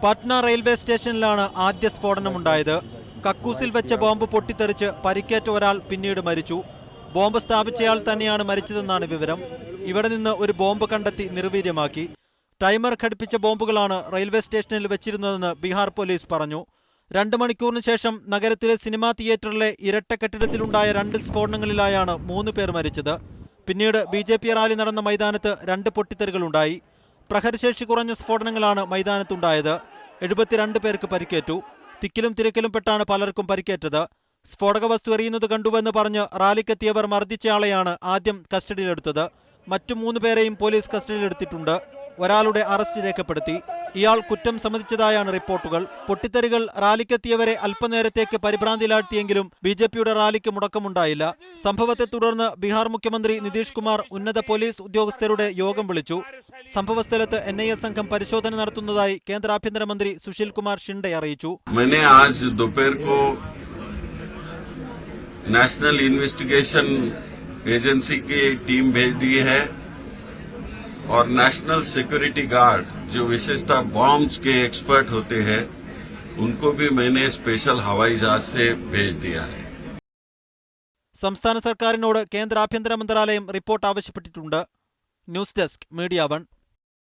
Patna railway സ്റ്റേഷനിലാണ് ആദ്യ സ്ഫോടനമുണ്ടായത്. കക്കൂസിൽ വെച്ച ബോംബ് പൊട്ടിത്തെറിച്ച് പരിക്കേറ്റ ഒരാൾ പിന്നീട് മരിച്ചു. ബോംബ് സ്ഥാപിച്ചയാൾ തന്നെയാണ് മരിച്ചതെന്നാണ് വിവരം. ഇവിടെ നിന്ന് ഒരു ബോംബ് കണ്ടെത്തി നിർവീര്യമാക്കി. ടൈമർ ഘടിപ്പിച്ച ബോംബുകളാണ് റെയിൽവേ സ്റ്റേഷനിൽ വെച്ചിരുന്നതെന്ന് ബീഹാർ പോലീസ് പറഞ്ഞു. 2 മണിക്കൂറിന് ശേഷം നഗരത്തിലെ സിനിമാ തിയേറ്ററിലെ ഇരട്ട കെട്ടിടത്തിലുണ്ടായ 2 സ്ഫോടനങ്ങളിലായാണ് 3 പേർ മരിച്ചത്. പിന്നീട് BJP റാലി നടന്ന മൈതാനത്ത് 2 പൊട്ടിത്തെറികളുണ്ടായി. പ്രഹരശേഷി കുറഞ്ഞ സ്ഫോടനങ്ങളാണ് മൈതാനത്തുണ്ടായത്. 72 പേർക്ക് പരിക്കേറ്റു. തിക്കിലും തിരക്കിലും പെട്ടാണ് പലർക്കും പരിക്കേറ്റത്. സ്ഫോടക വസ്തു എറിയുന്നത് കണ്ടുവെന്ന് പറഞ്ഞ് റാലിക്കെത്തിയവർ മർദ്ദിച്ചയാളെയാണ് ആദ്യം കസ്റ്റഡിയിലെടുത്തത്. മറ്റു 3 പേരെയും പോലീസ് കസ്റ്റഡിയിലെടുത്തിട്ടുണ്ട്. ഒരാളുടെ അറസ്റ്റ് രേഖപ്പെടുത്തി. ഇയാൾ കുറ്റം സമ്മതിച്ചതായാണ് റിപ്പോർട്ടുകൾ. പൊട്ടിത്തെറികൾ റാലിക്കെത്തിയവരെ അല്പനേരത്തേക്ക് പരിഭ്രാന്തിയിലാഴ്ത്തിയെങ്കിലും BJPയുടെ റാലിക്ക് മുടക്കമുണ്ടായില്ല. സംഭവത്തെ തുടർന്ന് ബീഹാർ മുഖ്യമന്ത്രി നിതീഷ് കുമാർ ഉന്നത പോലീസ് ഉദ്യോഗസ്ഥരുടെ യോഗം വിളിച്ചു. സംഭവസ്ഥലത്ത് NIA സംഘം പരിശോധന നടത്തുന്നതായി കേന്ദ്ര ആഭ്യന്തരമന്ത്രി സുശീൽ കുമാർ ഷിൻഡെ അറിയിച്ചു. नेशनल इन्वेस्टिगेशन एजेंसी की टीम भेज दी है और नेशनल सिक्योरिटी गार्ड जो विशेषतः बॉम्ब्स के एक्सपर्ट होते हैं उनको भी मैंने स्पेशल हवाई जहाज से भेज दिया है. സംസ്ഥാന സർക്കാരിനോട് കേന്ദ്ര ആഭ്യന്തര മന്ത്രാലയം റിപ്പോർട്ട് ആവശ്യപ്പെട്ടിട്ടുണ്ട്. News desk media 1.